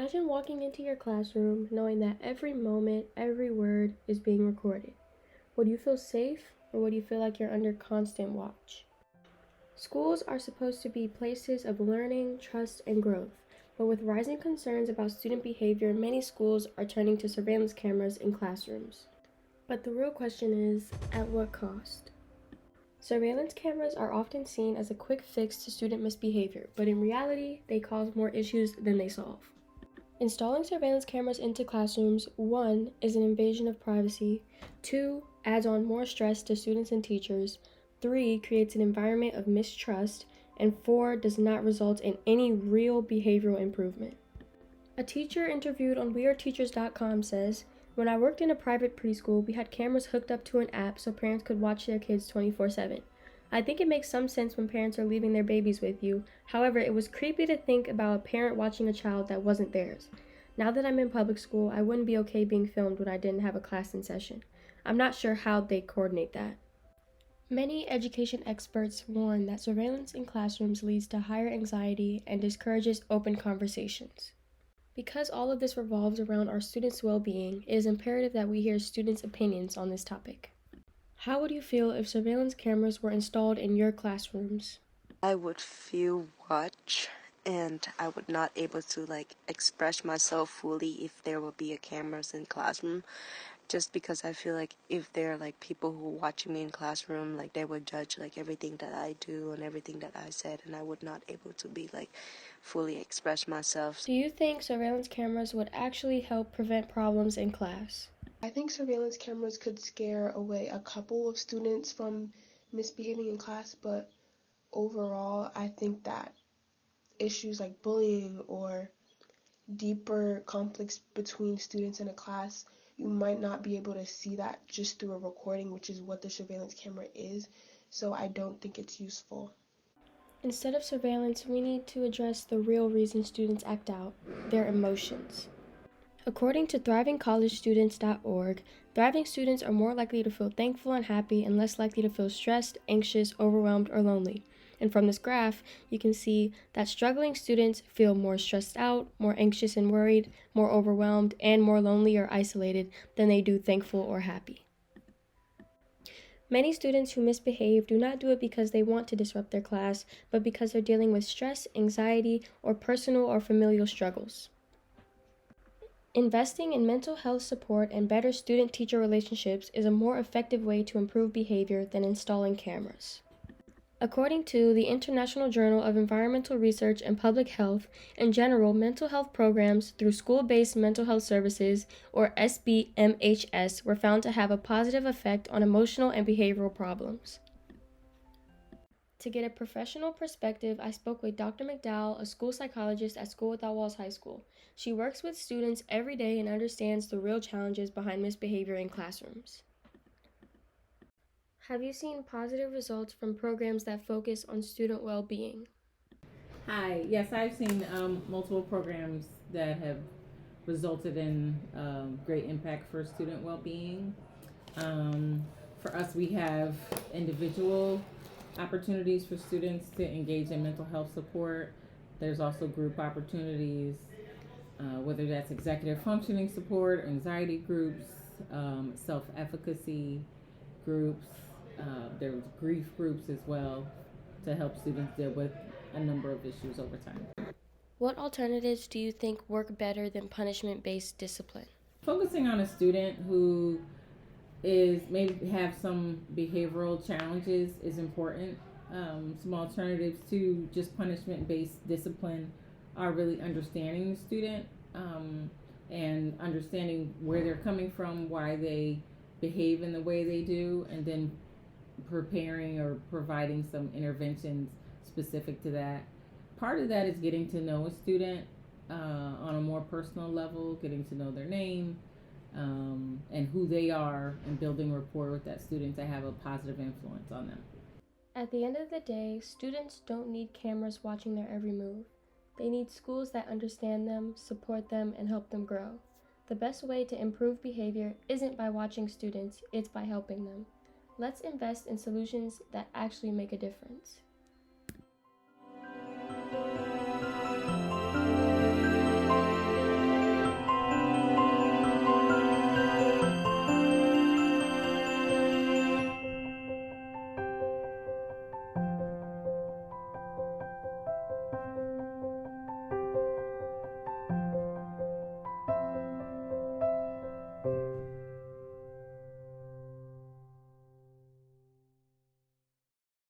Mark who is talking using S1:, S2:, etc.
S1: Imagine walking into your classroom knowing that every moment, every word is being recorded. Would you feel safe or would you feel like you're under constant watch? Schools are supposed to be places of learning, trust, and growth, but with rising concerns about student behavior, many schools are turning to surveillance cameras in classrooms. But the real question is, at what cost? Surveillance cameras are often seen as a quick fix to student misbehavior, but in reality, they cause more issues than they solve. Installing surveillance cameras into classrooms, 1, is an invasion of privacy, 2, adds on more stress to students and teachers, 3, creates an environment of mistrust, and 4, does not result in any real behavioral improvement. A teacher interviewed on WeAreTeachers.com says, "When I worked in a private preschool, we had cameras hooked up to an app so parents could watch their kids 24/7. I think it makes some sense when parents are leaving their babies with you. However, it was creepy to think about a parent watching a child that wasn't theirs. Now that I'm in public school, I wouldn't be okay being filmed when I didn't have a class in session. I'm not sure how they coordinate that." Many education experts warn that surveillance in classrooms leads to higher anxiety and discourages open conversations. Because all of this revolves around our students' well-being, it is imperative that we hear students' opinions on this topic. How would you feel if surveillance cameras were installed in your classrooms?
S2: I would feel watched and I would not able to express myself fully if there would be a cameras in classroom, just because I feel like if there are people who are watching me in classroom, they would judge everything that I do and everything that I said, and I would not able to be fully express myself.
S1: Do you think surveillance cameras would actually help prevent problems in class?
S3: I think surveillance cameras could scare away a couple of students from misbehaving in class, but overall, I think that issues like bullying or deeper conflicts between students in a class, you might not be able to see that just through a recording, which is what the surveillance camera is. So I don't think it's useful.
S1: Instead of surveillance, we need to address the real reason students act out, their emotions. According to thrivingcollegestudents.org, thriving students are more likely to feel thankful and happy and less likely to feel stressed, anxious, overwhelmed, or lonely. And from this graph, you can see that struggling students feel more stressed out, more anxious and worried, more overwhelmed, and more lonely or isolated than they do thankful or happy. Many students who misbehave do not do it because they want to disrupt their class, but because they're dealing with stress, anxiety, or personal or familial struggles. Investing in mental health support and better student-teacher relationships is a more effective way to improve behavior than installing cameras. According to the International Journal of Environmental Research and Public Health, in general, mental health programs through school-based mental health services, or SBMHS, were found to have a positive effect on emotional and behavioral problems. To get a professional perspective, I spoke with Dr. McDowell, a school psychologist at School Without Walls High School. She works with students every day and understands the real challenges behind misbehavior in classrooms. Have you seen positive results from programs that focus on student well-being?
S4: Hi, yes, I've seen multiple programs that have resulted in great impact for student well-being. For us, we have individual opportunities for students to engage in mental health support. There's also group opportunities, whether that's executive functioning support, anxiety groups, self-efficacy groups. There's grief groups as well to help students deal with a number of issues over time.
S1: What alternatives do you think work better than punishment-based discipline?
S4: Focusing on a student who is maybe have some behavioral challenges is important. Some alternatives to just punishment-based discipline are really understanding the student and understanding where they're coming from, why they behave in the way they do, and then preparing or providing some interventions specific to that. Part of that is getting to know a student on a more personal level, getting to know their name and who they are, and building rapport with that student to have a positive influence on them.
S1: At the end of the day, students don't need cameras watching their every move. They need schools that understand them, support them, and help them grow. The best way to improve behavior isn't by watching students, it's by helping them. Let's invest in solutions that actually make a difference.